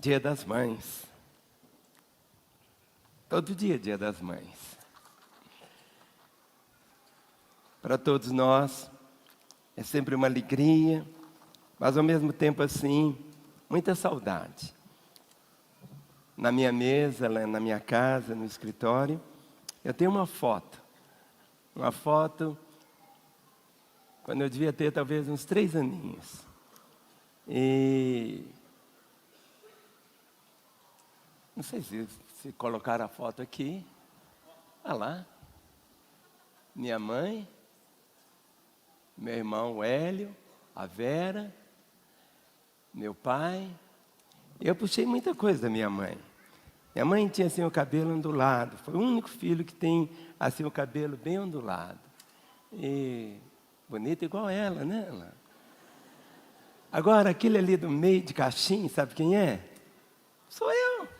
Dia das Mães. Todo dia é Dia das Mães. Para todos nós, é sempre uma alegria, mas ao mesmo tempo assim, muita saudade. Na minha mesa, lá na minha casa, no escritório, eu tenho uma foto. Uma foto quando eu devia ter talvez uns 3 aninhos. E não sei se colocaram a foto aqui. Olha lá. Minha mãe, meu irmão Hélio, a Vera, meu pai. Eu puxei muita coisa da minha mãe. Minha mãe tinha assim o cabelo ondulado. Foi o único filho que tem assim o cabelo bem ondulado. E bonita igual ela, né? Agora, aquele ali do meio de caixinha, sabe quem é? Sou eu.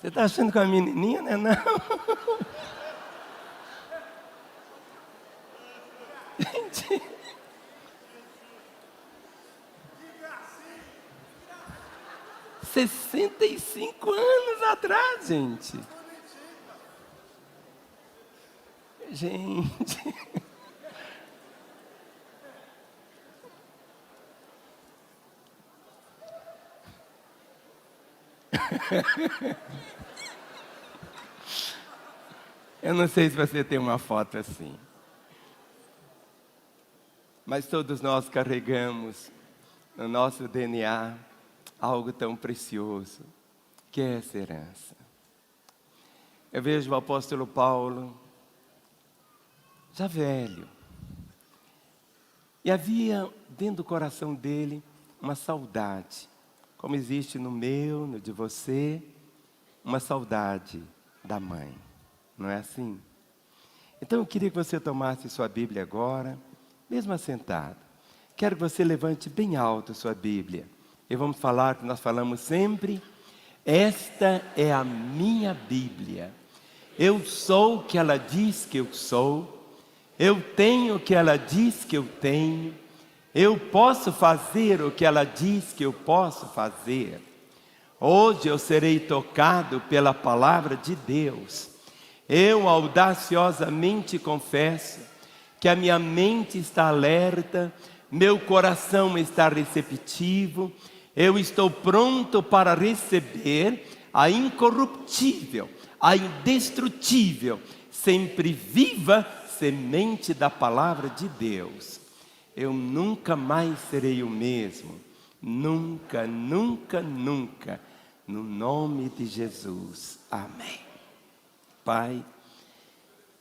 Você está achando que é uma menininha, né? Não. Gente. Há 65 anos atrás, gente. Gente. Eu não sei se você tem uma foto assim. Mas todos nós carregamos no nosso DNA algo tão precioso, que é essa herança. Eu vejo o apóstolo Paulo, já velho, e havia dentro do coração dele uma saudade, como existe no meu, no de você, uma saudade da mãe. Não é assim? Então eu queria que você tomasse sua Bíblia agora, mesmo assentado. Quero que você levante bem alto sua Bíblia. E vamos falar que nós falamos sempre, esta é a minha Bíblia. Eu sou o que ela diz que eu sou. Eu tenho o que ela diz que eu tenho. Eu posso fazer o que ela diz que eu posso fazer. Hoje eu serei tocado pela palavra de Deus. Eu audaciosamente confesso que a minha mente está alerta, meu coração está receptivo, eu estou pronto para receber a incorruptível, a indestrutível, sempre viva semente da palavra de Deus. Eu nunca mais serei o mesmo, nunca, nunca, nunca, no nome de Jesus. Amém. Pai,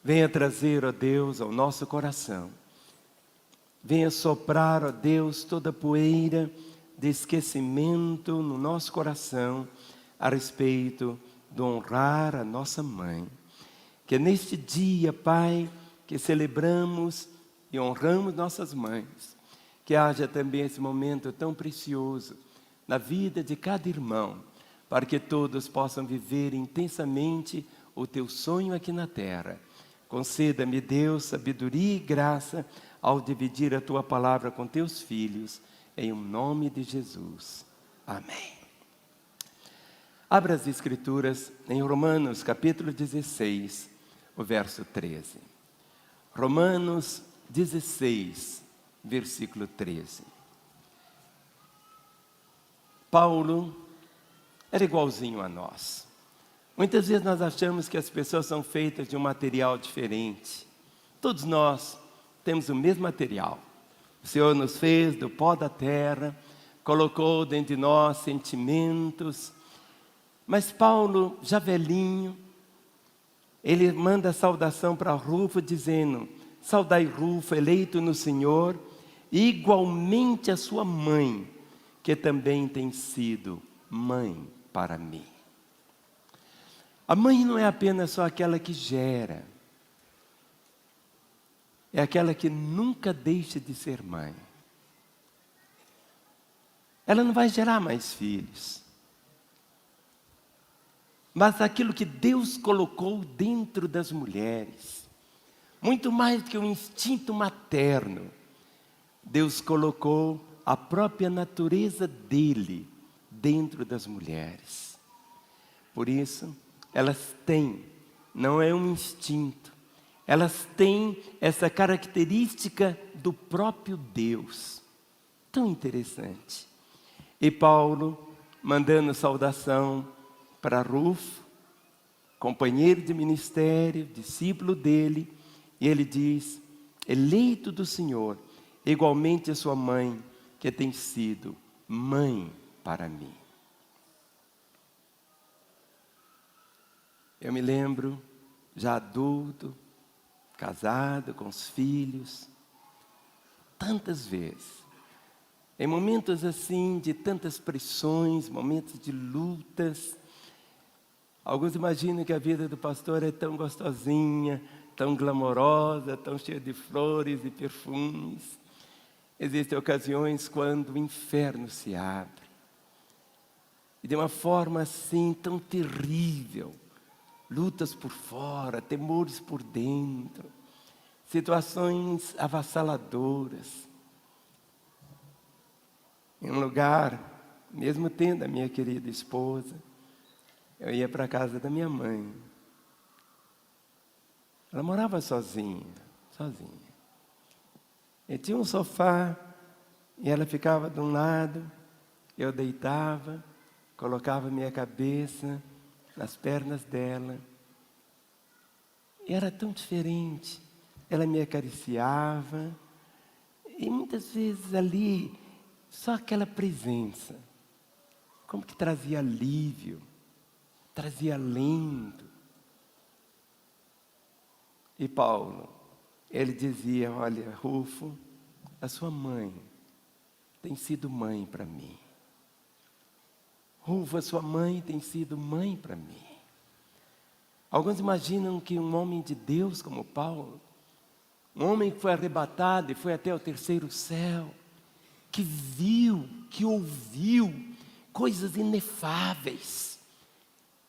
venha trazer, ó Deus, ao nosso coração. Venha soprar, ó Deus, toda poeira de esquecimento no nosso coração a respeito de honrar a nossa mãe. Que neste dia, Pai, que celebramos e honramos nossas mães, que haja também esse momento tão precioso na vida de cada irmão, para que todos possam viver intensamente o teu sonho aqui na terra. Conceda-me, Deus, sabedoria e graça ao dividir a tua palavra com teus filhos, em nome de Jesus. Amém. Abra as Escrituras em Romanos, capítulo 16, o verso 13. Romanos 16, versículo 13. Paulo era igualzinho a nós. Muitas vezes nós achamos que as pessoas são feitas de um material diferente. Todos nós temos o mesmo material. O Senhor nos fez do pó da terra, colocou dentro de nós sentimentos. Mas Paulo, já velhinho, ele manda a saudação para Rufo, dizendo: saudai Rufo, eleito no Senhor, e igualmente a sua mãe, que também tem sido mãe para mim. A mãe não é apenas só aquela que gera, é aquela que nunca deixa de ser mãe. Ela não vai gerar mais filhos, mas aquilo que Deus colocou dentro das mulheres, muito mais do que o instinto materno, Deus colocou a própria natureza dele dentro das mulheres. Por isso, elas têm, não é um instinto, elas têm essa característica do próprio Deus. Tão interessante. E Paulo, mandando saudação para Rufo, companheiro de ministério, discípulo dele, e ele diz: eleito do Senhor, igualmente a sua mãe, que tem sido mãe para mim. Eu me lembro, já adulto, casado, com os filhos, tantas vezes, em momentos assim de tantas pressões, momentos de lutas. Alguns imaginam que a vida do pastor é tão gostosinha, tão glamourosa, tão cheia de flores e perfumes. Existem ocasiões quando o inferno se abre. E de uma forma assim tão terrível. Lutas por fora, temores por dentro. Situações avassaladoras. Em um lugar, mesmo tendo a minha querida esposa, eu ia para a casa da minha mãe. Ela morava sozinha. E tinha um sofá, e ela ficava de um lado, eu deitava, colocava minha cabeça nas pernas dela. E era tão diferente. Ela me acariciava, e muitas vezes ali, só aquela presença, como que trazia alívio, trazia alento. E Paulo, ele dizia: olha, Rufo, a sua mãe tem sido mãe para mim. Rufo, a sua mãe tem sido mãe para mim. Alguns imaginam que um homem de Deus como Paulo, um homem que foi arrebatado e foi até o terceiro céu, que viu, que ouviu coisas inefáveis,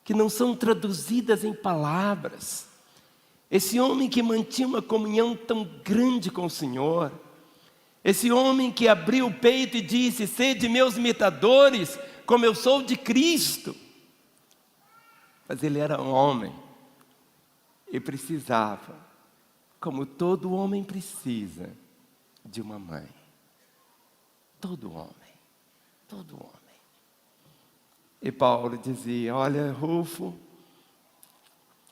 que não são traduzidas em palavras. Esse homem que mantinha uma comunhão tão grande com o Senhor, esse homem que abriu o peito e disse: sede meus imitadores, como eu sou de Cristo. Mas ele era um homem, e precisava, como todo homem precisa, de uma mãe. Todo homem, todo homem. E Paulo dizia: olha, Rufo,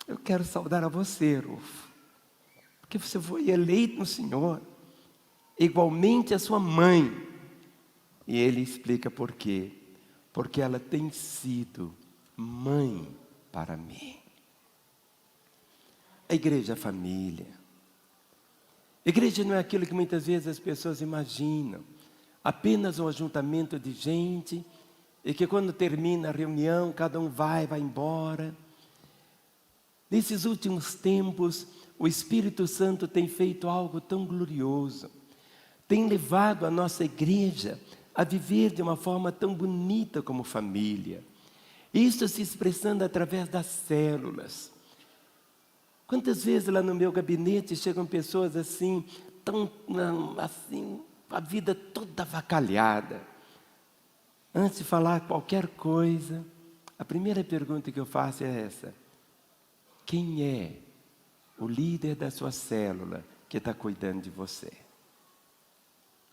eu quero saudar a você, Rufo, porque você foi eleito no Senhor, igualmente a sua mãe. E ele explica por quê. Porque ela tem sido mãe para mim. A igreja é a família. A igreja não é aquilo que muitas vezes as pessoas imaginam, apenas um ajuntamento de gente, e que quando termina a reunião, cada um vai embora. Nesses últimos tempos, o Espírito Santo tem feito algo tão glorioso, tem levado a nossa igreja a viver de uma forma tão bonita como família. Isso se expressando através das células. Quantas vezes lá no meu gabinete chegam pessoas assim, a vida toda avacalhada. Antes de falar qualquer coisa, a primeira pergunta que eu faço é essa: quem é o líder da sua célula que está cuidando de você?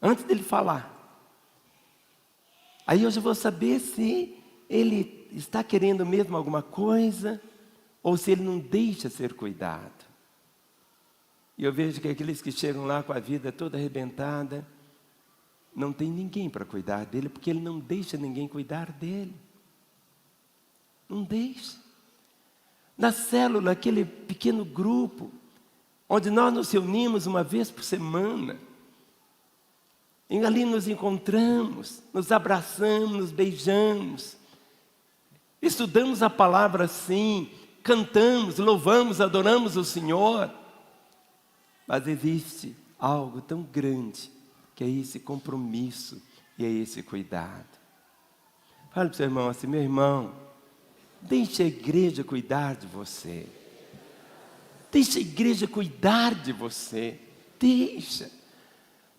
Antes dele falar. Aí eu já vou saber se ele está querendo mesmo alguma coisa, ou se ele não deixa ser cuidado. E eu vejo que aqueles que chegam lá com a vida toda arrebentada, não tem ninguém para cuidar dele, porque ele não deixa ninguém cuidar dele. Não deixa. Na célula, aquele pequeno grupo, onde nós nos reunimos uma vez por semana, e ali nos encontramos, nos abraçamos, nos beijamos, estudamos a palavra assim, cantamos, louvamos, adoramos o Senhor. Mas existe algo tão grande, que é esse compromisso e é esse cuidado. Fale para o seu irmão assim: meu irmão, deixe a igreja cuidar de você. Deixe a igreja cuidar de você. Deixa.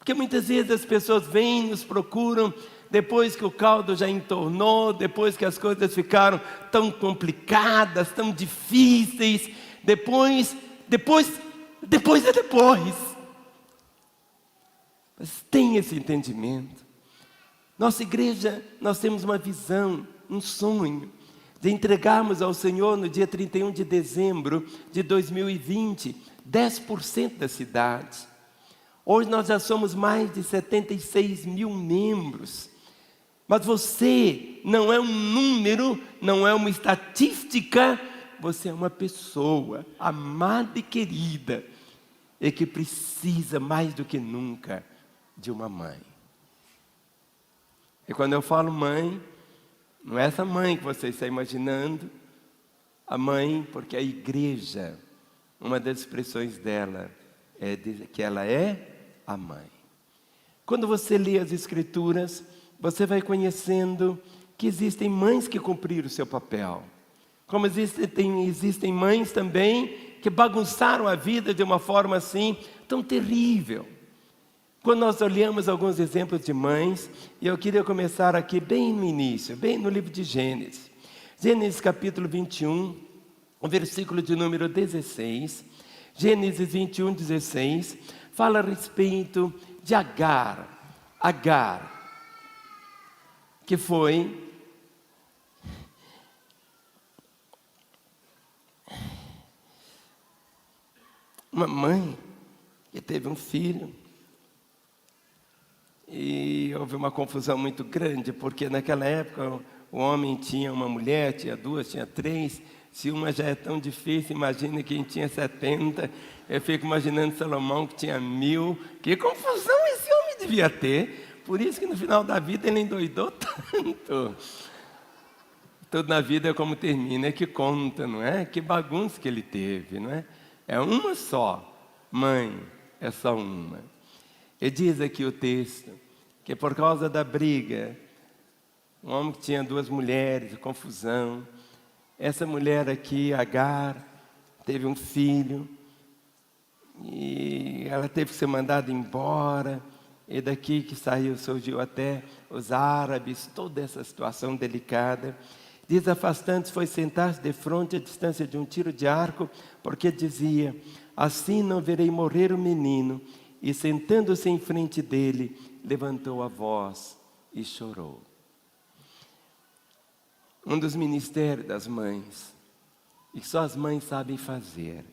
Porque muitas vezes as pessoas vêm, nos procuram, depois que o caldo já entornou, depois que as coisas ficaram tão complicadas, tão difíceis, depois. Mas tem esse entendimento. Nossa igreja, nós temos uma visão, um sonho, de entregarmos ao Senhor no dia 31 de dezembro de 2020, 10% da cidade. Hoje nós já somos mais de 76 mil membros. Mas você não é um número, não é uma estatística, você é uma pessoa amada e querida, e que precisa mais do que nunca de uma mãe. E quando eu falo mãe, não é essa mãe que você está imaginando, a mãe, porque a igreja, uma das expressões dela é que ela é a mãe. Quando você lê as Escrituras, você vai conhecendo que existem mães que cumpriram o seu papel. Como existem mães também que bagunçaram a vida de uma forma assim, tão terrível. Quando nós olhamos alguns exemplos de mães, e eu queria começar aqui bem no início, bem no livro de Gênesis. Gênesis capítulo 21, o versículo de número 16. Gênesis 21, 16, fala a respeito de Agar, que foi uma mãe que teve um filho. E houve uma confusão muito grande, porque naquela época o homem tinha uma mulher, tinha duas, tinha três. Se uma já é tão difícil, imagine quem tinha 70. Eu fico imaginando Salomão que tinha 1000. Que confusão esse homem devia ter. Por isso que no final da vida ele endoidou tanto. Tudo na vida é como termina, é que conta, não é? Que bagunça que ele teve, não é? É uma só. Mãe, é só uma. E diz aqui o texto, que por causa da briga, um homem que tinha duas mulheres, confusão. Essa mulher aqui, Agar, teve um filho, e ela teve que ser mandada embora, e daqui que surgiu até os árabes, toda essa situação delicada. Diz, afastando-se, foi sentar-se de frente à distância de um tiro de arco, porque dizia, assim não verei morrer o menino. E sentando-se em frente dele, levantou a voz e chorou. Um dos ministérios das mães, e que só as mães sabem fazer,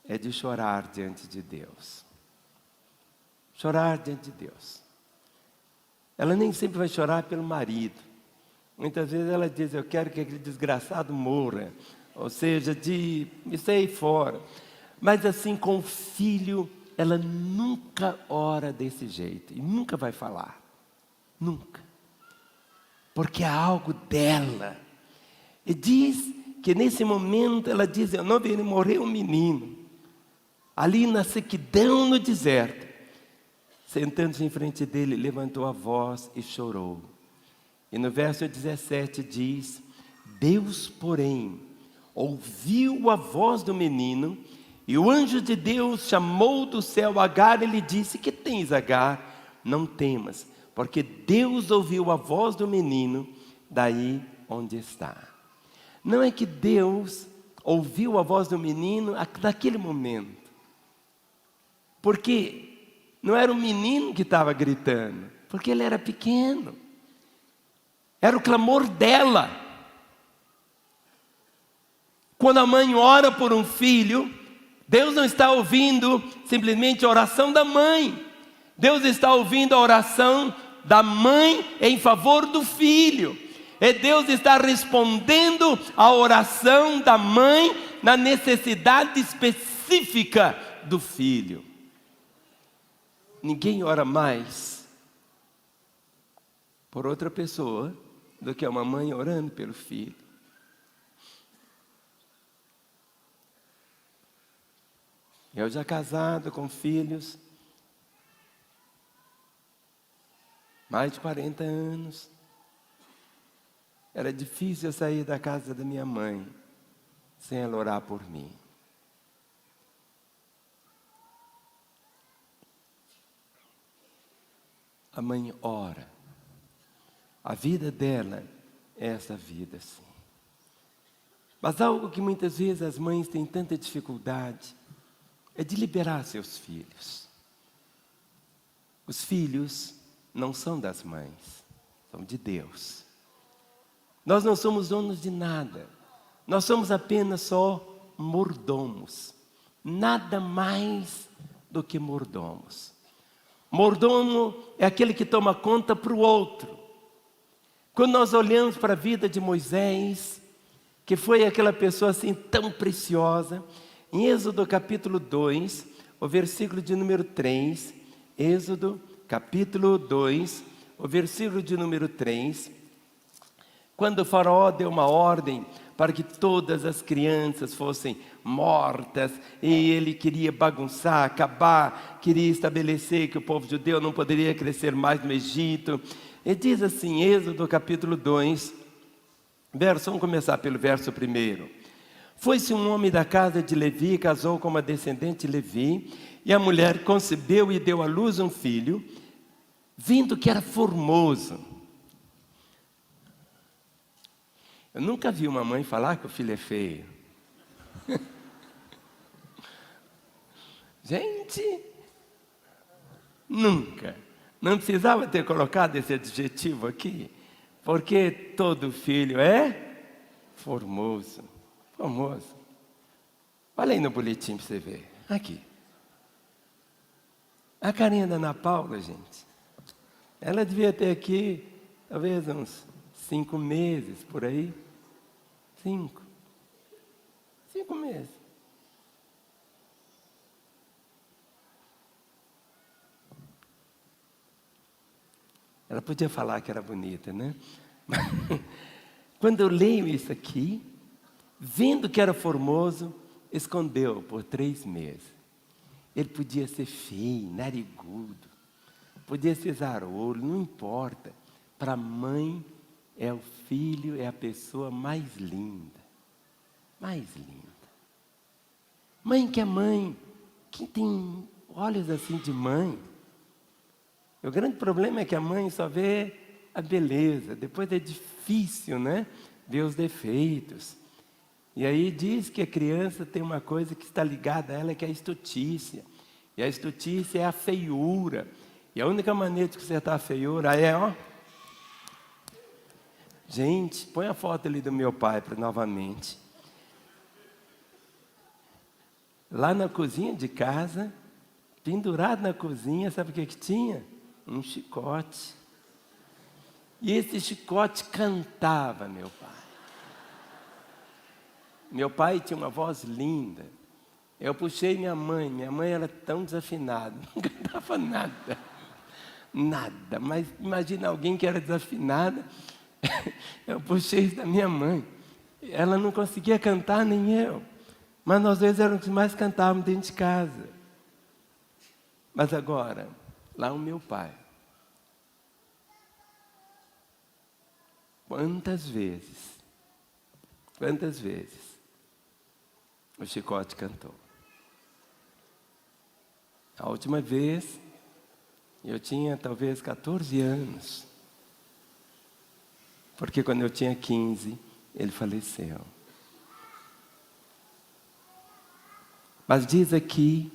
é de chorar diante de Deus. Chorar diante de Deus. Ela nem sempre vai chorar pelo marido. Muitas vezes ela diz, eu quero que aquele desgraçado morra. Ou seja, de me sair fora. Mas assim, com o filho, ela nunca ora desse jeito. E nunca vai falar. Nunca. Porque é algo dela. E diz que nesse momento ela diz, eu não verei morrer um menino. Ali na sequidão no deserto. Sentando-se em frente dele, levantou a voz e chorou. E no verso 17 diz, Deus, porém, ouviu a voz do menino, e o anjo de Deus chamou do céu Agar e lhe disse, que tens, Agar? Não temas, porque Deus ouviu a voz do menino, daí onde está. Não é que Deus ouviu a voz do menino naquele momento, porque não era o menino que estava gritando, porque ele era pequeno. Era o clamor dela. Quando a mãe ora por um filho, Deus não está ouvindo simplesmente a oração da mãe. Deus está ouvindo a oração da mãe em favor do filho. E Deus está respondendo a oração da mãe na necessidade específica do filho. Ninguém ora mais por outra pessoa do que uma mãe orando pelo filho. Eu já casado com filhos, mais de 40 anos, era difícil eu sair da casa da minha mãe sem ela orar por mim. A mãe ora. A vida dela é essa vida, sim. Mas algo que muitas vezes as mães têm tanta dificuldade é de liberar seus filhos. Os filhos não são das mães, são de Deus. Nós não somos donos de nada. Nós somos apenas só mordomos. Nada mais do que mordomos. Mordomo é aquele que toma conta para o outro. Quando nós olhamos para a vida de Moisés, que foi aquela pessoa assim tão preciosa, em Êxodo capítulo 2, o versículo de número 3, Êxodo capítulo 2, o versículo de número 3, quando o faraó deu uma ordem para que todas as crianças fossem mortas, e ele queria bagunçar, acabar, queria estabelecer que o povo judeu não poderia crescer mais no Egito. E diz assim, Êxodo capítulo 2, vamos começar pelo verso 1. Foi-se um homem da casa de Levi, casou com uma descendente de Levi, e a mulher concebeu e deu à luz um filho, vindo que era formoso. Eu nunca vi uma mãe falar que o filho é feio. Gente, nunca. Não precisava ter colocado esse adjetivo aqui, porque todo filho é formoso. Formoso. Olha aí no boletim para você ver. Aqui. A carinha da Ana Paula, gente. Ela devia ter aqui, talvez uns 5 meses, por aí. 5 meses. Ela podia falar que era bonita, né? Mas, quando eu leio isso aqui, vendo que era formoso, escondeu por 3 meses. Ele podia ser feio, narigudo, podia ser zarolho, não importa. Para a mãe, é o filho, é a pessoa mais linda. Mais linda. Mãe que é mãe, quem tem olhos assim de mãe. O grande problema é que a mãe só vê a beleza, depois é difícil, né? Ver os defeitos. E aí diz que a criança tem uma coisa que está ligada a ela, que é a estutícia. E a estutícia é a feiura. E a única maneira de consertar a feiura é, ó. Gente, põe a foto ali do meu pai novamente. Lá na cozinha de casa, pendurado na cozinha, sabe o que tinha? Um chicote. E esse chicote cantava, meu pai. Meu pai tinha uma voz linda. Eu puxei minha mãe era tão desafinada, não cantava nada. Nada, mas imagina alguém que era desafinada. Eu puxei isso da minha mãe. Ela não conseguia cantar, nem eu. Mas nós dois éramos os que mais cantávamos dentro de casa. Mas agora, lá o meu pai. Quantas vezes o chicote cantou? A última vez, eu tinha talvez 14 anos. Porque quando eu tinha 15, ele faleceu. Mas diz aqui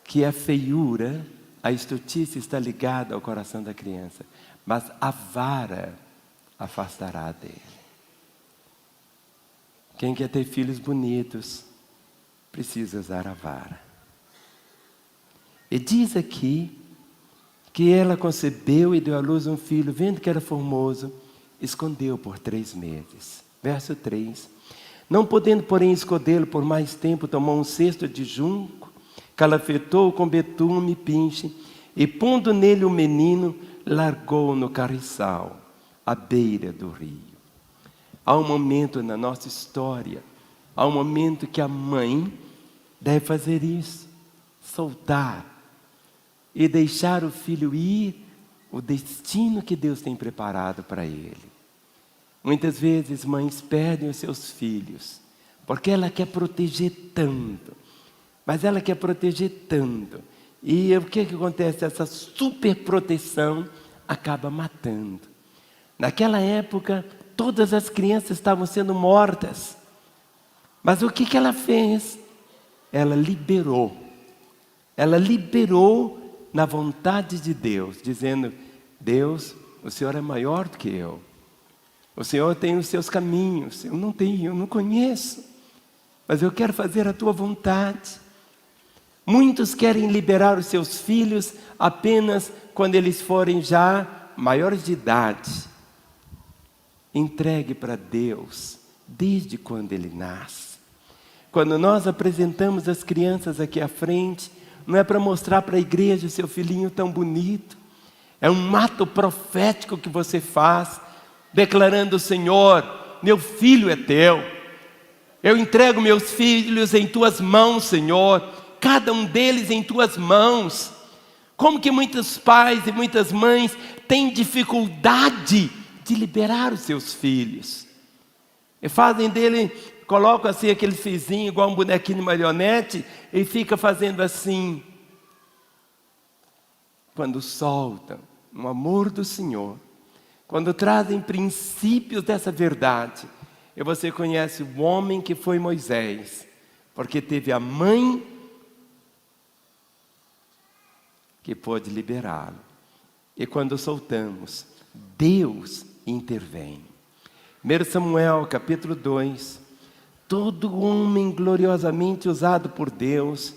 que a feiura, a estultícia está ligada ao coração da criança. Mas a vara afastará dele. Quem quer ter filhos bonitos, precisa usar a vara. E diz aqui que ela concebeu e deu à luz um filho, vendo que era formoso, escondeu por 3 meses. Verso 3. Não podendo, porém, escondê-lo por mais tempo, tomou um cesto de junco, calafetou com betume e pinche, e pondo nele o menino, largou-o no carriçal, à beira do rio. Há um momento na nossa história, há um momento que a mãe deve fazer isso, soltar e deixar o filho ir, o destino que Deus tem preparado para ele. Muitas vezes mães perdem os seus filhos, porque ela quer proteger tanto, mas ela quer proteger tanto, E o que acontece? Essa superproteção acaba matando. Naquela época, todas as crianças estavam sendo mortas. Mas o que ela fez? Ela liberou. Ela liberou na vontade de Deus, dizendo: Deus, o Senhor é maior do que eu. O Senhor tem os seus caminhos, eu não tenho, eu não conheço. Mas eu quero fazer a tua vontade. Muitos querem liberar os seus filhos apenas quando eles forem já maiores de idade. Entregue para Deus desde quando ele nasce. Quando nós apresentamos as crianças aqui à frente, não é para mostrar para a igreja o seu filhinho tão bonito. É um ato profético que você faz, declarando: Senhor, meu filho é teu. Eu entrego meus filhos em tuas mãos, Senhor. Cada um deles em tuas mãos. Como que muitos pais e muitas mães têm dificuldade de liberar os seus filhos. E fazem dele, colocam assim aquele fizinho igual um bonequinho de marionete e fica fazendo assim. Quando soltam no amor do Senhor, quando trazem princípios dessa verdade, e você conhece o homem que foi Moisés, porque teve a mãe que pôde liberá-lo. E quando soltamos, Deus intervém. 1 Samuel capítulo 2, todo homem gloriosamente usado por Deus,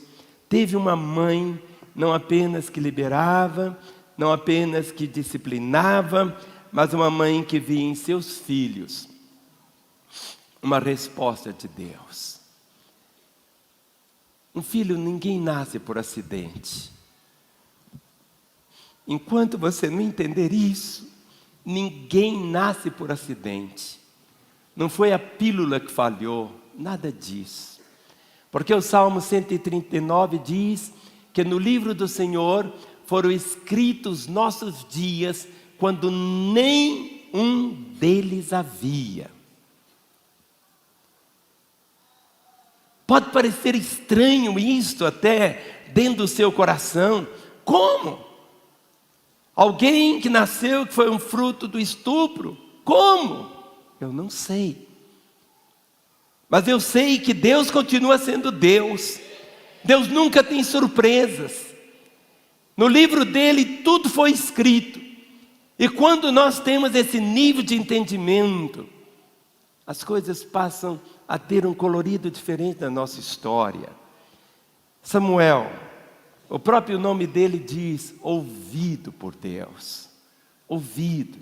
teve uma mãe, não apenas que liberava, não apenas que disciplinava, mas uma mãe que via em seus filhos uma resposta de Deus. Um filho, ninguém nasce por acidente. Enquanto você não entender isso, ninguém nasce por acidente. Não foi a pílula que falhou, nada disso. Porque o Salmo 139 diz que no livro do Senhor foram escritos nossos dias, quando nem um deles havia. Pode parecer estranho isto até dentro do seu coração. Como? Alguém que nasceu, que foi um fruto do estupro? Como? Eu não sei. Mas eu sei que Deus continua sendo Deus. Deus nunca tem surpresas. No livro dele tudo foi escrito. E quando nós temos esse nível de entendimento, as coisas passam a ter um colorido diferente da nossa história. Samuel, o próprio nome dele diz: ouvido por Deus. Ouvido.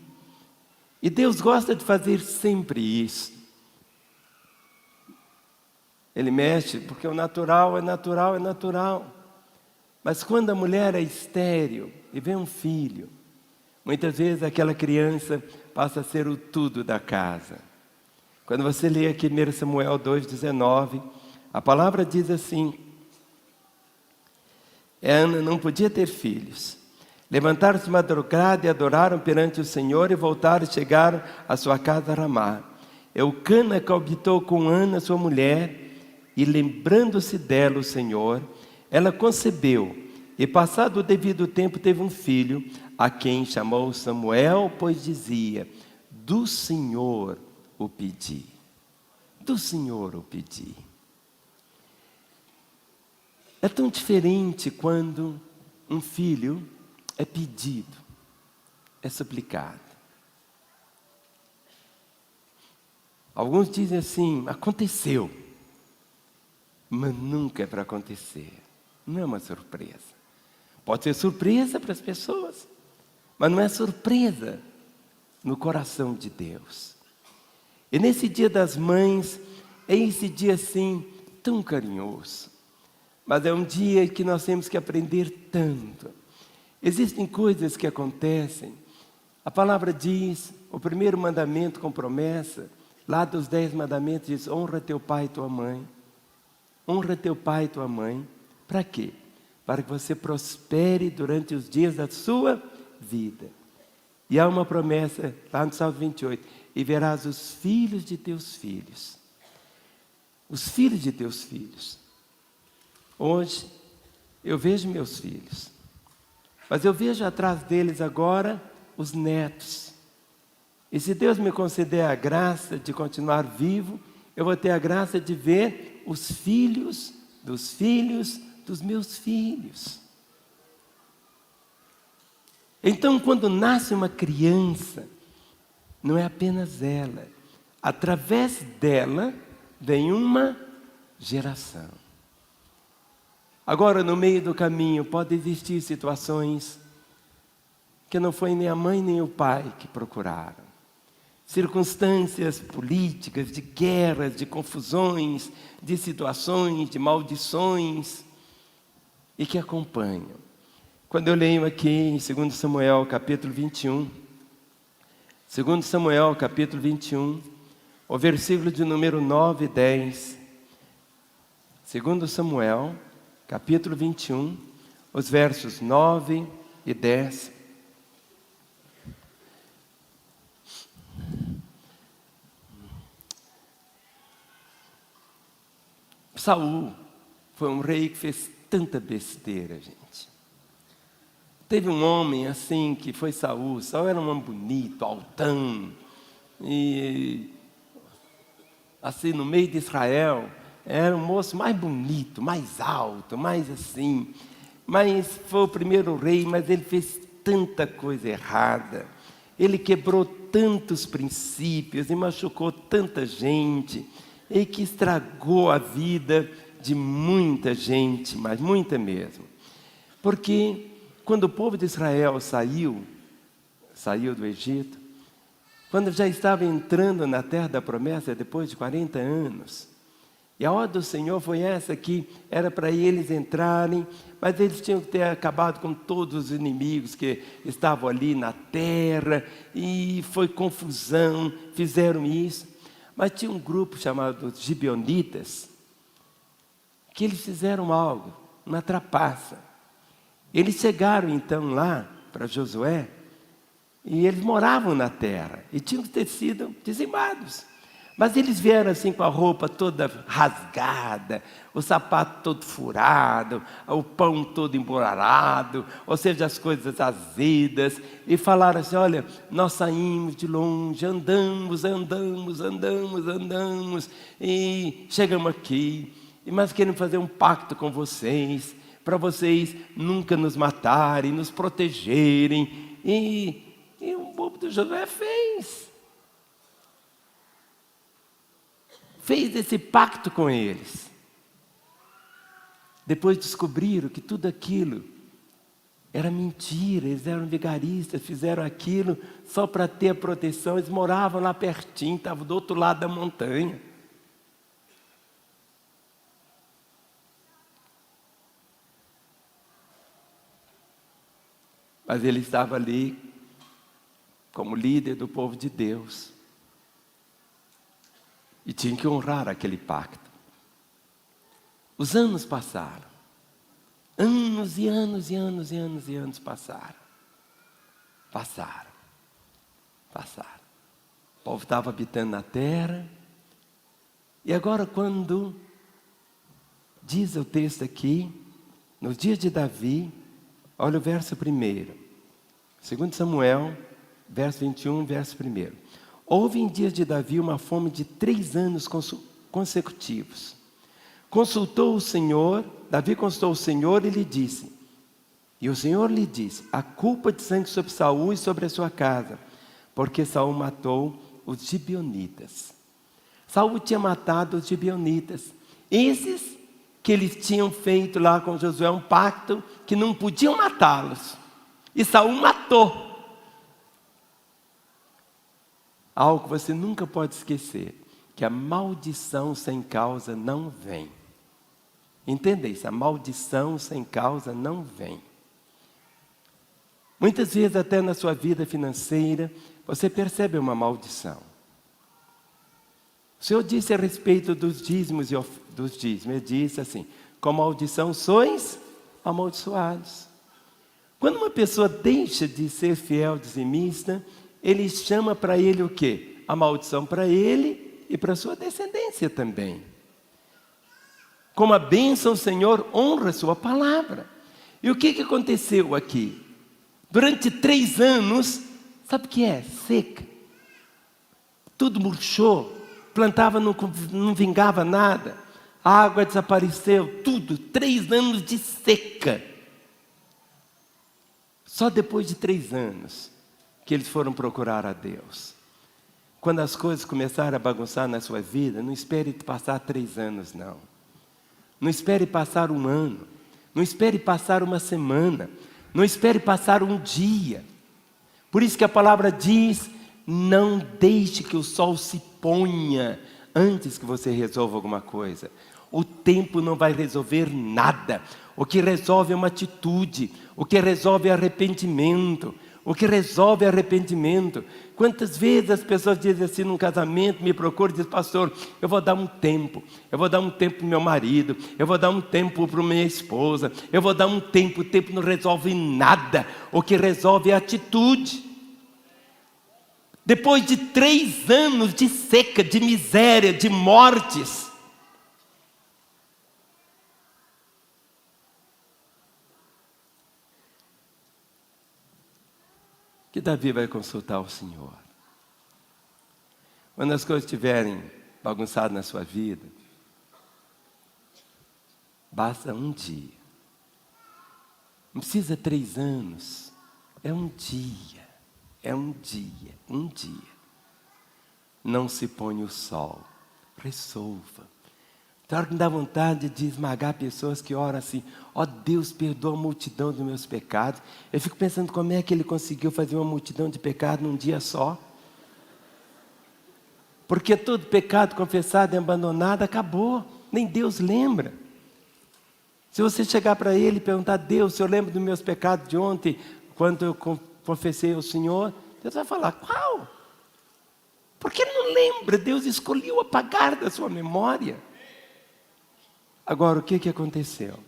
E Deus gosta de fazer sempre isso. Ele mexe, porque o natural é natural, é natural. Mas quando a mulher é estéril e vê um filho, muitas vezes aquela criança passa a ser o tudo da casa. Quando você lê aqui 1 Samuel 2,19, a palavra diz assim: Ana não podia ter filhos. Levantaram-se de madrugada e adoraram perante o Senhor, e voltaram e chegaram à sua casa a Ramá. Eucana coabitou com Ana, sua mulher, e lembrando-se dela o Senhor, ela concebeu, e passado o devido tempo teve um filho, a quem chamou Samuel, pois dizia: do Senhor o pedi. Do Senhor o pedi. É tão diferente quando um filho é pedido, é suplicado. Alguns dizem assim: aconteceu. Mas nunca é para acontecer. Não é uma surpresa. Pode ser surpresa para as pessoas, mas não é surpresa no coração de Deus. E nesse dia das mães, é esse dia assim, tão carinhoso. Mas é um dia que nós temos que aprender tanto. Existem coisas que acontecem. A palavra diz, o primeiro mandamento com promessa, lá dos 10 mandamentos diz: honra teu pai e tua mãe. Honra teu pai e tua mãe. Para quê? Para que você prospere durante os dias da sua vida. E há uma promessa lá no Salmo 28. E verás os filhos de teus filhos. Os filhos de teus filhos. Hoje, eu vejo meus filhos, mas eu vejo atrás deles agora os netos. E se Deus me conceder a graça de continuar vivo, eu vou ter a graça de ver os filhos dos meus filhos. Então, quando nasce uma criança, não é apenas ela. Através dela, vem uma geração. Agora, no meio do caminho, pode existir situações que não foi nem a mãe nem o pai que procuraram. Circunstâncias políticas, de guerras, de confusões, de situações, de maldições, e que acompanham. Quando eu leio aqui em 2 Samuel, capítulo 21, 2 Samuel, capítulo 21, o versículo de número 9 e 10. 2 Samuel, capítulo 21, os versos 9 e 10. Saul foi um rei que fez tanta besteira, gente. Teve um homem assim que foi Saul. Saul era um homem bonito, altão. E assim, no meio de Israel, era o moço mais bonito, mais alto, mais assim. Mas foi o primeiro rei, mas ele fez tanta coisa errada. Ele quebrou tantos princípios e machucou tanta gente. E que estragou a vida de muita gente, mas muita mesmo. Porque quando o povo de Israel saiu do Egito, quando já estava entrando na terra da promessa, depois de 40 anos, e a ordem do Senhor foi essa, que era para eles entrarem, mas eles tinham que ter acabado com todos os inimigos que estavam ali na terra, e foi confusão, fizeram isso. Mas tinha um grupo chamado Gibeonitas, que eles fizeram algo, uma trapaça. Eles chegaram então lá para Josué, e eles moravam na terra, e tinham que ter sido dizimados. Mas eles vieram assim com a roupa toda rasgada, o sapato todo furado, o pão todo emborrado, ou seja, as coisas azedas, e falaram assim: olha, nós saímos de longe, andamos, e chegamos aqui, mas queremos fazer um pacto com vocês, para vocês nunca nos matarem, nos protegerem. E o povo de Josué fez esse pacto com eles. Depois descobriram que tudo aquilo era mentira, eles eram vigaristas, fizeram aquilo só para ter a proteção. Eles moravam lá pertinho, estavam do outro lado da montanha. Mas ele estava ali como líder do povo de Deus. E tinha que honrar aquele pacto. Os anos passaram. Anos e anos e anos e anos e anos passaram. Passaram. O povo estava habitando na terra. E agora, quando diz o texto aqui, nos dias de Davi, olha o verso 1. 2 Samuel, verso 21, verso 1. Houve em dias de Davi uma fome de 3 anos consecutivos. Davi consultou o Senhor e lhe disse, e o Senhor lhe disse: a culpa de sangue sobre Saul e sobre a sua casa, porque Saul matou os gibeonitas. Saul tinha matado os gibeonitas, esses que eles tinham feito lá com Josué um pacto que não podiam matá-los, e Saul matou. Algo que você nunca pode esquecer, que a maldição sem causa não vem. Entenda isso, a maldição sem causa não vem. Muitas vezes até na sua vida financeira, você percebe uma maldição. O Senhor disse a respeito dos dízimos, Ele disse assim: com maldição sois amaldiçoados. Quando uma pessoa deixa de ser fiel dizimista, Ele chama para ele o quê? A maldição para ele e para sua descendência também. Como a bênção, o Senhor honra a sua palavra. E o que aconteceu aqui? Durante 3 anos, sabe o que é? Seca. Tudo murchou, plantava, não vingava nada, a água desapareceu, tudo. 3 anos de seca. Só depois de 3 anos que eles foram procurar a Deus. Quando as coisas começarem a bagunçar na sua vida, não espere passar 3 anos, não. Não espere passar 1 ano. Não espere passar 1 semana. Não espere passar 1 dia. Por isso que a palavra diz: não deixe que o sol se ponha antes que você resolva alguma coisa. O tempo não vai resolver nada. O que resolve é uma atitude. O que resolve é arrependimento. O que resolve é arrependimento. Quantas vezes as pessoas dizem assim num casamento, me procuram e dizem: pastor, eu vou dar um tempo. Eu vou dar um tempo para o meu marido. Eu vou dar um tempo para a minha esposa. Eu vou dar um tempo. O tempo não resolve nada. O que resolve é a atitude. Depois de 3 anos de seca, de miséria, de mortes, que Davi vai consultar o Senhor. Quando as coisas estiverem bagunçadas na sua vida, basta 1 dia. Não precisa 3 anos. É 1 dia. É 1 dia. 1 dia. Não se põe o sol. Resolva. Tem hora que me dá vontade de esmagar pessoas que oram assim: ó Deus, perdoa a multidão dos meus pecados. Eu fico pensando como é que ele conseguiu fazer uma multidão de pecados num dia só. Porque todo pecado confessado e abandonado acabou. Nem Deus lembra. Se você chegar para ele e perguntar: Deus, o Senhor lembra dos meus pecados de ontem, quando eu confessei ao Senhor? Deus vai falar: qual? Porque ele não lembra. Deus escolheu apagar da sua memória. Agora, o que aconteceu?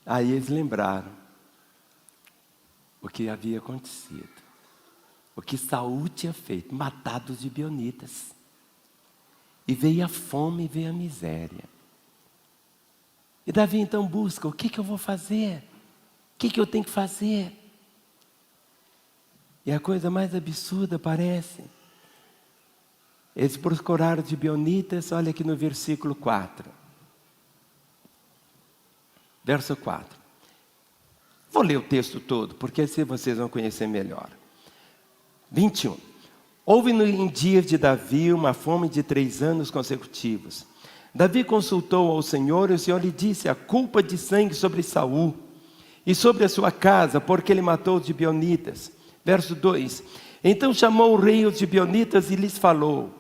Aí eles lembraram o que havia acontecido. O que Saul tinha feito: matado os gibeonitas. E veio a fome e veio a miséria. E Davi então busca: o que eu vou fazer? O que eu tenho que fazer? E a coisa mais absurda parece. Eles procuraram os gibeonitas, olha aqui no versículo 4. Verso 4. Vou ler o texto todo, porque assim vocês vão conhecer melhor. 21. Houve em dias de Davi uma fome de 3 anos consecutivos. Davi consultou ao Senhor, e o Senhor lhe disse: a culpa de sangue sobre Saul e sobre a sua casa, porque ele matou os gibeonitas. Verso 2. Então chamou o rei os gibeonitas e lhes falou.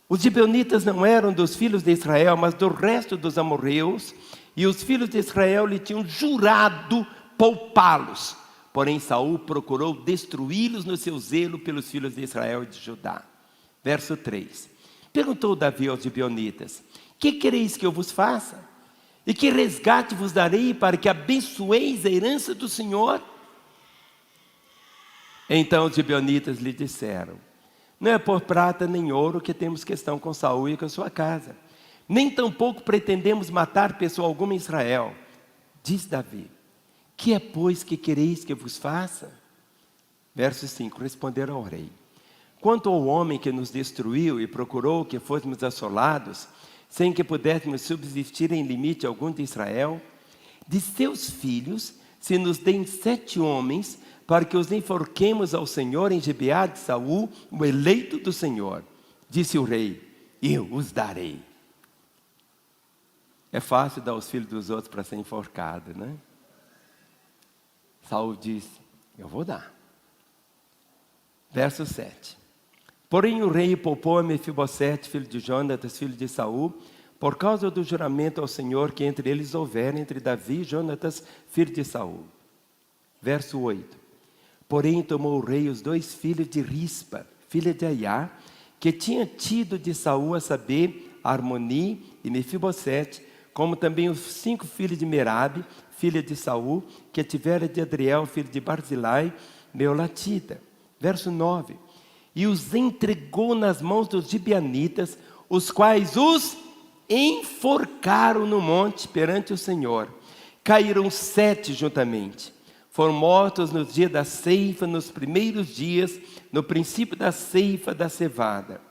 Os gibeonitas não eram dos filhos de Israel, mas do resto dos amorreus, e os filhos de Israel lhe tinham jurado poupá-los. Porém Saul procurou destruí-los no seu zelo pelos filhos de Israel e de Judá. Verso 3. Perguntou Davi aos gibeonitas: que quereis que eu vos faça? E que resgate vos darei para que abençoeis a herança do Senhor? Então os gibeonitas lhe disseram: não é por prata nem ouro que temos questão com Saul e com a sua casa, nem tampouco pretendemos matar pessoa alguma em Israel. Diz Davi: que é pois que quereis que eu vos faça? Verso 5, responderam ao rei: quanto ao homem que nos destruiu e procurou que fôssemos assolados, sem que pudéssemos subsistir em limite algum de Israel, de seus filhos se nos deem 7 homens, para que os enforquemos ao Senhor em Gibeá de Saul, o eleito do Senhor. Disse o rei: eu os darei. É fácil dar os filhos dos outros para ser enforcado, né? Saul disse: eu vou dar. Verso 7. Porém o rei poupou a Mefibosete, filho de Jonatas, filho de Saul, por causa do juramento ao Senhor que entre eles houver, entre Davi e Jonatas, filho de Saul. Verso 8. Porém tomou o rei os 2 filhos de Rispa, filha de Aiá, que tinha tido de Saul, a saber, Armoni e Mefibosete, como também os 5 filhos de Merabe, filha de Saul, que tivera de Adriel, filho de Barzilai, Meolatita. Verso 9. E os entregou nas mãos dos gibeonitas, os quais os enforcaram no monte perante o Senhor. caíram 7 juntamente. Foram mortos no dia da ceifa, nos primeiros dias, no princípio da ceifa da cevada.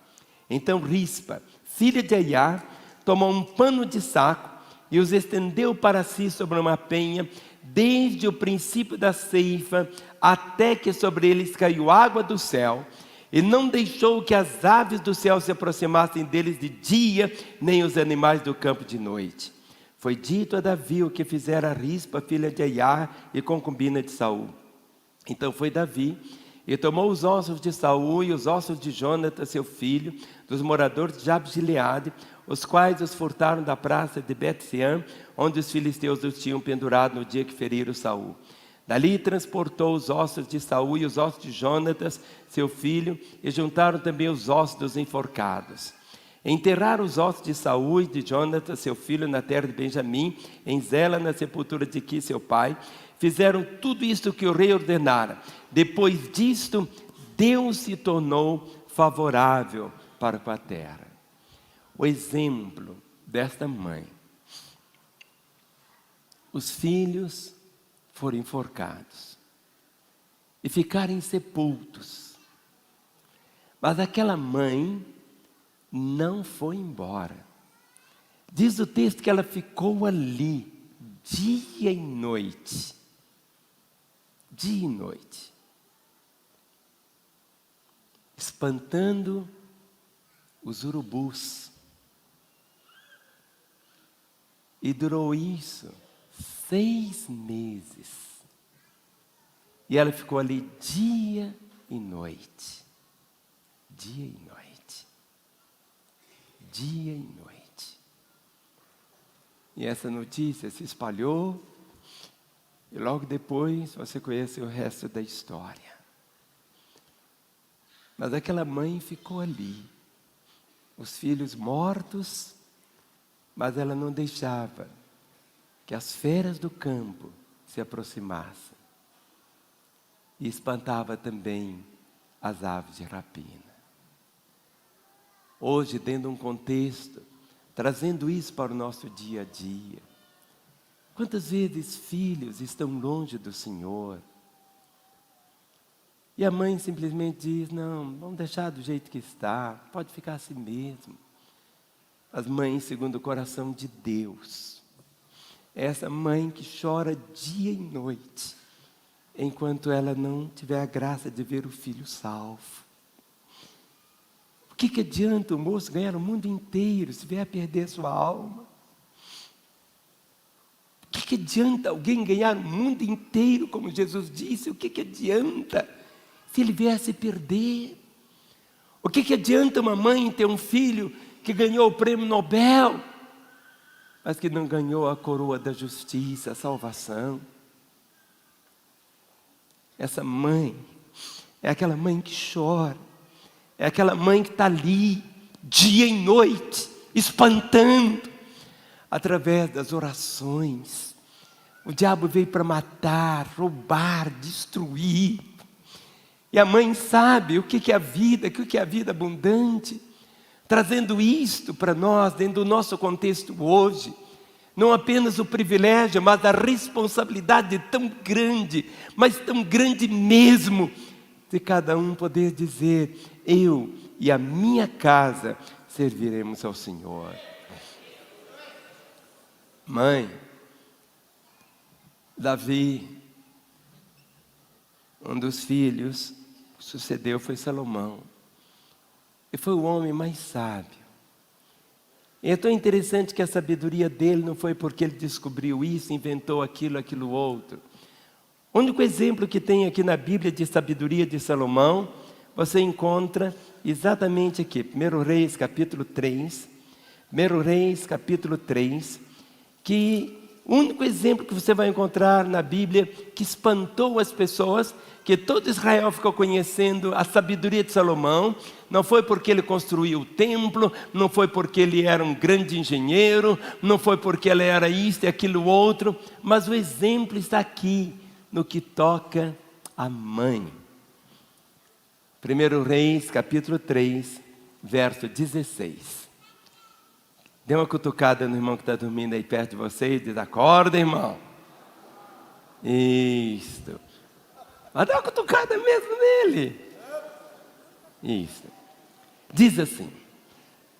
Então Rispa, filha de Aiá, tomou um pano de saco e os estendeu para si sobre uma penha, desde o princípio da ceifa, até que sobre eles caiu água do céu, e não deixou que as aves do céu se aproximassem deles de dia, nem os animais do campo de noite. Foi dito a Davi o que fizera Rispa, filha de Aiá, e concubina de Saul. Então foi Davi, e tomou os ossos de Saul e os ossos de Jonatas, seu filho, dos moradores de Jabes-Gileade, os quais os furtaram da praça de Bet-sean, onde os filisteus os tinham pendurado no dia que feriram Saul. Dali transportou os ossos de Saul e os ossos de Jonatas, seu filho, e juntaram também os ossos dos enforcados. Enterraram os ossos de Saul e de Jonatas, seu filho, na terra de Benjamim, em Zela, na sepultura de Quis, seu pai. Fizeram tudo isto que o rei ordenara. Depois disto, Deus se tornou favorável para com a terra. O exemplo desta mãe. Os filhos foram enforcados e ficaram sepultos. Mas aquela mãe não foi embora. Diz o texto que ela ficou ali, dia e noite. Dia e noite. Espantando os urubus. E durou isso 6 meses. E ela ficou ali dia e noite. Dia e noite. Dia e noite. E essa notícia se espalhou. E logo depois você conhece o resto da história. Mas aquela mãe ficou ali. Os filhos mortos, mas ela não deixava que as feras do campo se aproximassem. E espantava também as aves de rapina. Hoje, dentro de um contexto, trazendo isso para o nosso dia a dia. Quantas vezes filhos estão longe do Senhor? E a mãe simplesmente diz, não, vamos deixar do jeito que está, pode ficar assim mesmo. As mães segundo o coração de Deus. Essa mãe que chora dia e noite, enquanto ela não tiver a graça de ver o filho salvo. O que adianta o moço ganhar o mundo inteiro se vier a perder sua alma? O que adianta alguém ganhar o mundo inteiro, como Jesus disse? O que adianta se ele vier a se perder? O que adianta uma mãe ter um filho que ganhou o prêmio Nobel, mas que não ganhou a coroa da justiça, a salvação? Essa mãe é aquela mãe que chora, é aquela mãe que está ali, dia e noite, espantando, através das orações. O diabo veio para matar, roubar, destruir. E a mãe sabe o que é a vida, o que é a vida abundante, trazendo isto para nós, dentro do nosso contexto hoje. Não apenas o privilégio, mas a responsabilidade tão grande, mas tão grande mesmo, de cada um poder dizer, eu e a minha casa serviremos ao Senhor. Mãe, Davi, um dos filhos que sucedeu foi Salomão. E foi o homem mais sábio. E é tão interessante que a sabedoria dele não foi porque ele descobriu isso, inventou aquilo outro. O único exemplo que tem aqui na Bíblia de sabedoria de Salomão, você encontra exatamente aqui, 1 Reis capítulo 3, 1 Reis capítulo 3, que o único exemplo que você vai encontrar na Bíblia que espantou as pessoas, que todo Israel ficou conhecendo a sabedoria de Salomão, não foi porque ele construiu o templo, não foi porque ele era um grande engenheiro, não foi porque ele era isto e aquilo outro, mas o exemplo está aqui, no que toca a mãe. 1 Reis, capítulo 3, verso 16. Dê uma cutucada no irmão que está dormindo aí perto de você e diz, acorda, irmão. Isto. Vai dar uma cutucada mesmo nele. Isso. Diz assim: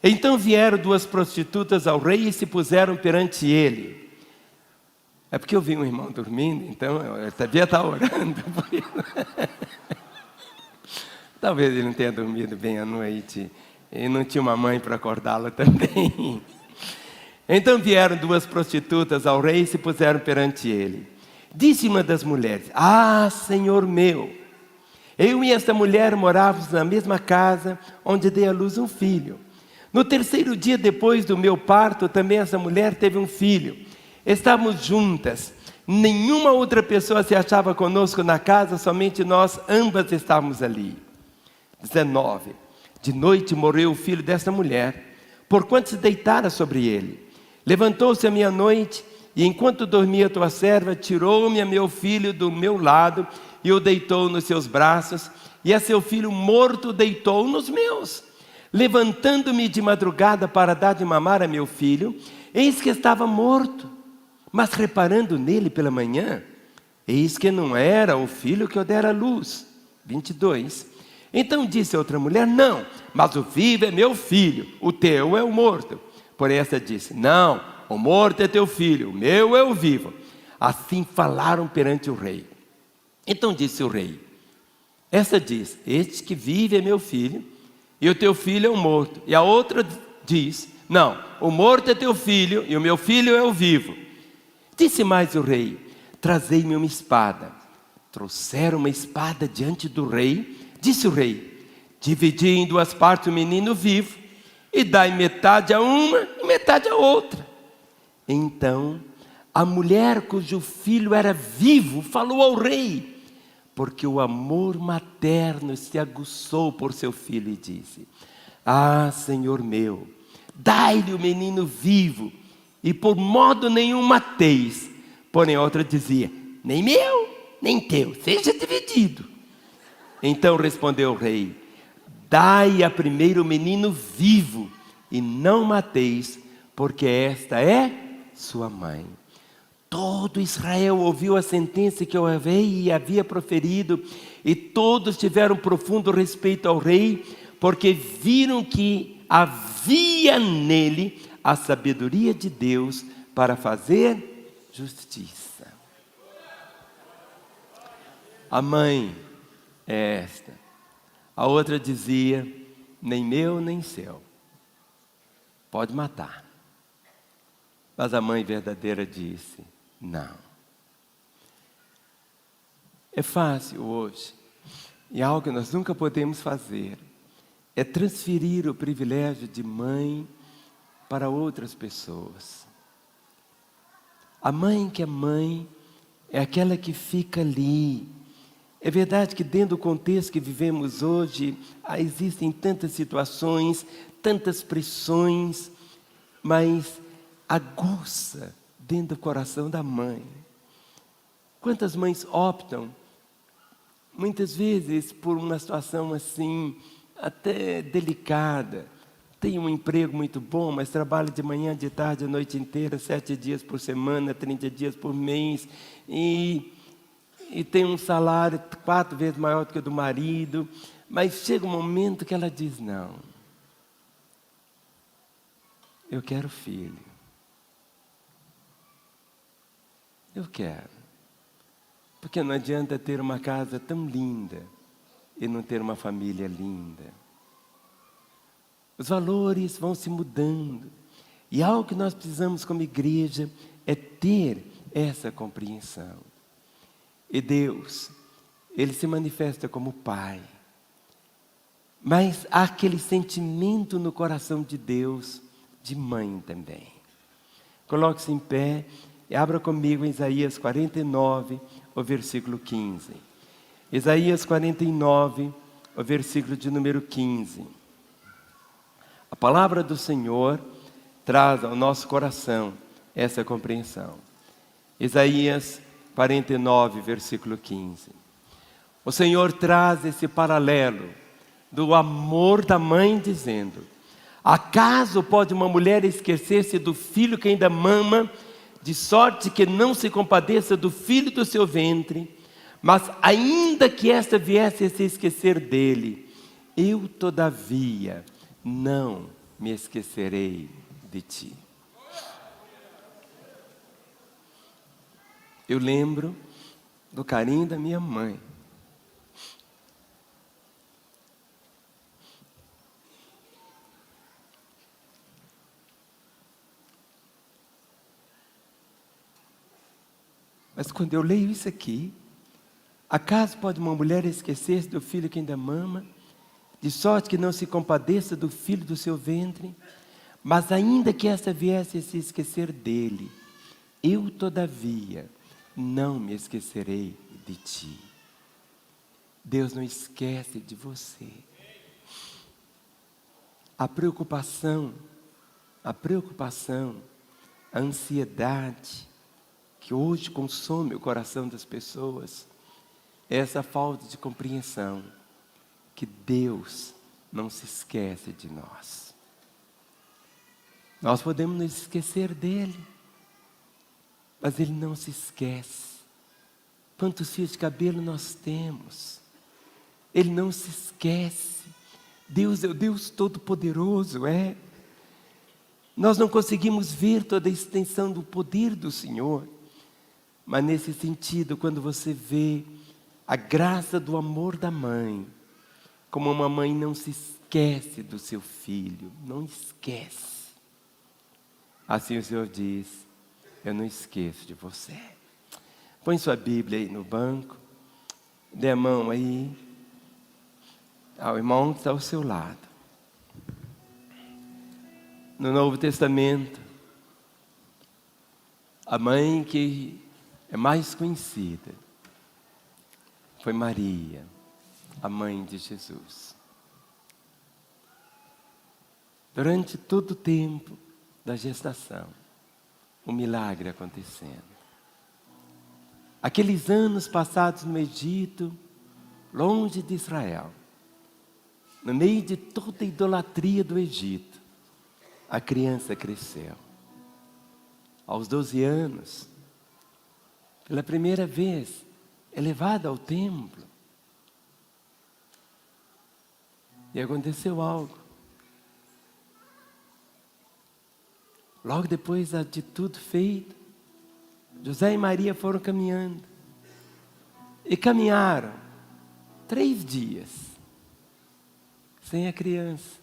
então vieram 2 prostitutas ao rei e se puseram perante ele. É porque eu vi um irmão dormindo, então eu devia estar orando por ele. Talvez ele não tenha dormido bem à noite. E não tinha uma mãe para acordá-lo também. Então vieram 2 prostitutas ao rei e se puseram perante ele. Disse uma das mulheres: ah, Senhor meu, eu e esta mulher morávamos na mesma casa, onde dei à luz um filho. No 3º dia depois do meu parto, também essa mulher teve um filho. Estávamos juntas. Nenhuma outra pessoa se achava conosco na casa, somente nós ambas estávamos ali. 19. De noite morreu o filho dessa mulher, porquanto se deitara sobre ele. Levantou-se à meia-noite, e enquanto dormia tua serva, tirou-me a meu filho do meu lado, e o deitou nos seus braços, e a seu filho morto deitou nos meus. Levantando-me de madrugada para dar de mamar a meu filho, eis que estava morto. Mas reparando nele pela manhã, eis que não era o filho que eu dera à luz. 22. Então disse a outra mulher: não, mas o vivo é meu filho, o teu é o morto. Porém esta disse: não, o morto é teu filho, o meu é o vivo. Assim falaram perante o rei. Então disse o rei: esta diz: este que vive é meu filho, e o teu filho é o morto. E a outra diz: não, o morto é teu filho, e o meu filho é o vivo. Disse mais o rei: trazei-me uma espada. Trouxeram uma espada diante do rei. Disse o rei: dividi em 2 partes o menino vivo, e dai metade a uma e metade a outra. Então a mulher cujo filho era vivo falou ao rei, porque o amor materno se aguçou por seu filho, e disse: ah, Senhor meu, dai-lhe o menino vivo, e por modo nenhum mateis. Porém outra dizia: nem meu, nem teu, seja dividido. Então respondeu o rei: dai a primeiro o menino vivo, e não mateis, porque esta é sua mãe. Todo Israel ouviu a sentença que o rei havia proferido, e todos tiveram profundo respeito ao rei, porque viram que havia nele a sabedoria de Deus para fazer justiça. A mãe é esta. A outra dizia: nem meu, nem seu. Pode matar. Mas a mãe verdadeira disse: não. É fácil hoje, e algo que nós nunca podemos fazer, é transferir o privilégio de mãe para outras pessoas. A mãe que é mãe é aquela que fica ali. É verdade que dentro do contexto que vivemos hoje, existem tantas situações, tantas pressões, mas aguça dentro do coração da mãe. Quantas mães optam, muitas vezes, por uma situação assim, até delicada. Tem um emprego muito bom, mas trabalha de manhã, de tarde, a noite inteira, 7 dias por semana, 30 dias por mês, e tem um salário 4 vezes maior do que o do marido, mas chega um momento que ela diz: não, eu quero filho. Eu quero. Porque não adianta ter uma casa tão linda e não ter uma família linda. Os valores vão se mudando. E algo que nós precisamos como igreja é ter essa compreensão. E Deus, Ele se manifesta como Pai. Mas há aquele sentimento no coração de Deus de mãe também. Coloque-se em pé e abra comigo em Isaías 49, o versículo 15. Isaías 49, o versículo de número 15. A palavra do Senhor traz ao nosso coração essa compreensão. Isaías 49, versículo 15. O Senhor traz esse paralelo do amor da mãe, dizendo: acaso pode uma mulher esquecer-se do filho que ainda mama, de sorte que não se compadeça do filho do seu ventre, mas ainda que esta viesse a se esquecer dele, eu todavia não me esquecerei de ti. Eu lembro do carinho da minha mãe. Mas quando eu leio isso aqui, acaso pode uma mulher esquecer-se do filho que ainda mama, de sorte que não se compadeça do filho do seu ventre? Mas ainda que esta viesse a se esquecer dele, eu todavia não me esquecerei de ti. Deus não esquece de você. A preocupação, a ansiedade que hoje consome o coração das pessoas é essa falta de compreensão que Deus não se esquece de nós. Nós podemos nos esquecer dele, mas ele não se esquece. Quantos fios de cabelo nós temos? Ele não se esquece. Deus é o Deus Todo-Poderoso, é. Nós não conseguimos ver toda a extensão do poder do Senhor, mas nesse sentido, quando você vê a graça do amor da mãe, como uma mãe não se esquece do seu filho, não esquece. Assim o Senhor diz, eu não esqueço de você. Põe sua Bíblia aí no banco, dê a mão aí ao irmão que está ao seu lado. No Novo Testamento, a mãe que é mais conhecida foi Maria, a mãe de Jesus. Durante todo o tempo da gestação, o milagre acontecendo. Aqueles anos passados no Egito, longe de Israel, no meio de toda a idolatria do Egito, a criança cresceu. Aos 12 anos, pela primeira vez, é levada ao templo. E aconteceu algo. Logo depois de tudo feito, José e Maria foram caminhando. E caminharam 3 dias sem a criança.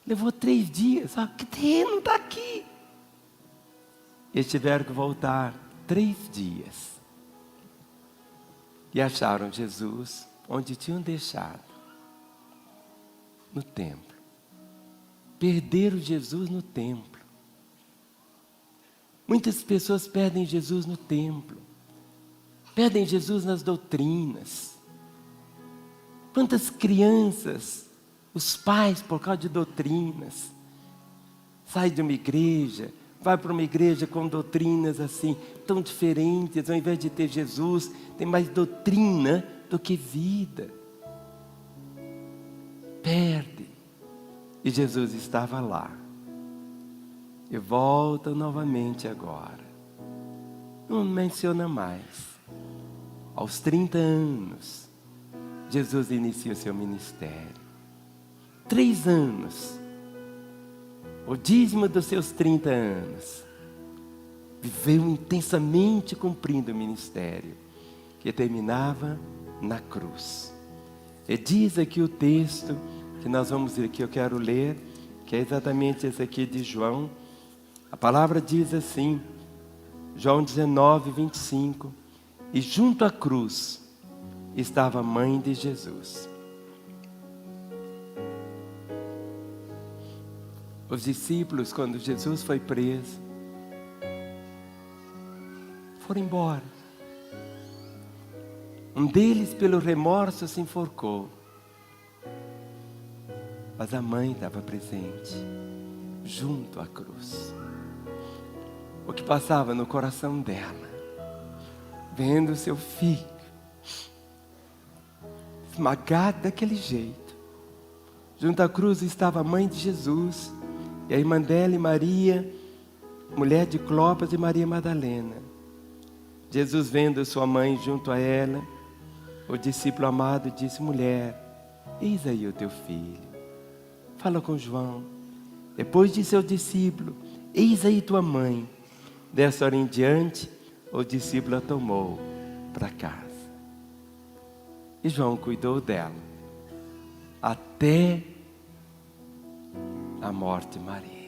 Levou 3 dias. Que terreno está aqui? Eles tiveram que voltar 3 dias. E acharam Jesus onde tinham deixado. No templo. Perderam Jesus no templo. Muitas pessoas perdem Jesus no templo. Perdem Jesus nas doutrinas. Quantas crianças, os pais, por causa de doutrinas, saem de uma igreja, vai para uma igreja com doutrinas assim, tão diferentes, ao invés de ter Jesus, tem mais doutrina do que vida. Perde. E Jesus estava lá. E volta novamente agora. Não menciona mais. Aos 30 anos, Jesus inicia o seu ministério. 3 anos. O dízimo dos seus 30 anos. Viveu intensamente cumprindo o ministério, que terminava na cruz. E diz aqui o texto que nós vamos ler, que eu quero ler, que é exatamente esse aqui de João. A palavra diz assim, João 19, 25. E junto à cruz estava a mãe de Jesus. Os discípulos, quando Jesus foi preso, foram embora. Um deles, pelo remorso, se enforcou. Mas a mãe estava presente, junto à cruz. O que passava no coração dela, vendo o seu filho esmagado daquele jeito. Junto à cruz estava a mãe de Jesus, e a irmã dela e Maria, mulher de Clopas e Maria Madalena. Jesus, vendo sua mãe junto a ela, o discípulo amado disse: mulher, eis aí o teu filho. Fala com João. Depois disse ao discípulo: eis aí tua mãe. Dessa hora em diante, o discípulo a tomou para casa. E João cuidou dela até a morte de Maria.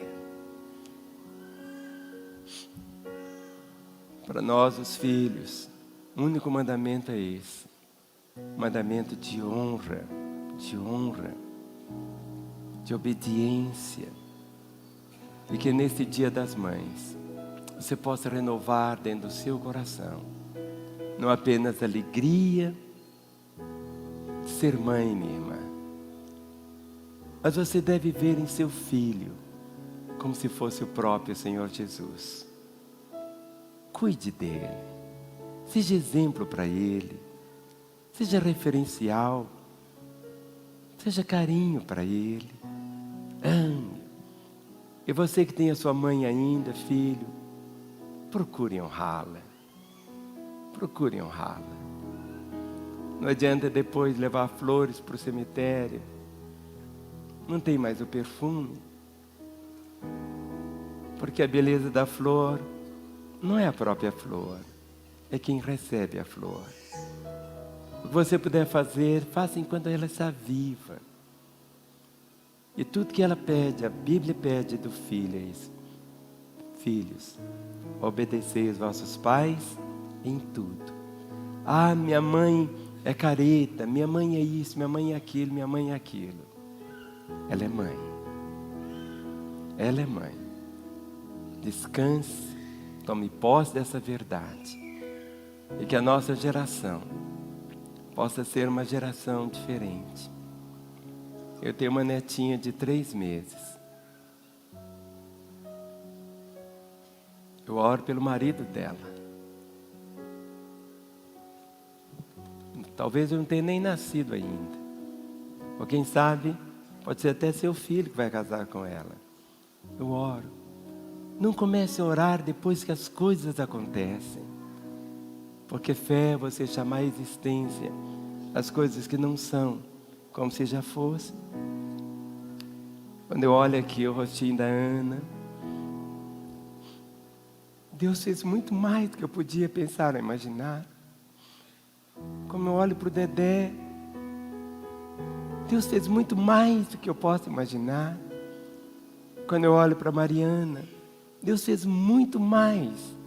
Para nós, os filhos, o único mandamento é esse: mandamento de honra, de obediência. E que neste Dia das Mães você possa renovar dentro do seu coração não apenas a alegria de ser mãe, minha irmã, mas você deve ver em seu filho como se fosse o próprio Senhor Jesus. Cuide dele, seja exemplo para ele, seja referencial, seja carinho para ele, ame. E você que tem a sua mãe ainda, filho, procure honrá-la. Procure honrá-la. Não adianta depois levar flores para o cemitério. Não tem mais o perfume. Porque a beleza da flor não é a própria flor, é quem recebe a flor. O que você puder fazer, faça enquanto ela está viva. E tudo que ela pede, a Bíblia pede do filho é isso: filhos, obedecei os vossos pais em tudo. Ah, minha mãe é careta, minha mãe é isso, minha mãe é aquilo, minha mãe é aquilo. Ela é mãe. Ela é mãe. Descanse, tome posse dessa verdade. E que a nossa geração possa ser uma geração diferente. Eu tenho uma netinha de 3 meses. Eu oro pelo marido dela. Talvez eu não tenha nem nascido ainda. Ou quem sabe, pode ser até seu filho que vai casar com ela. Eu oro. Não comece a orar depois que as coisas acontecem. Porque fé é você chamar a existência as coisas que não são, como se já fosse. Quando eu olho aqui o rostinho da Ana, Deus fez muito mais do que eu podia pensar ou imaginar. Como eu olho para o Dedé, Deus fez muito mais do que eu posso imaginar. Quando eu olho para a Mariana, Deus fez muito mais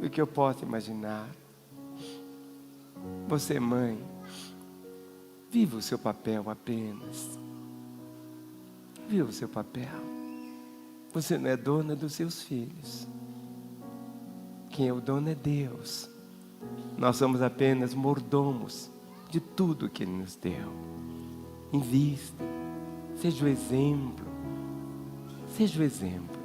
do que eu posso imaginar. Você, mãe, viva o seu papel apenas. Viva o seu papel. Você não é dona dos seus filhos. Quem é o dono é Deus. Nós somos apenas mordomos de tudo que Ele nos deu. Invista. Seja o exemplo. Seja o exemplo.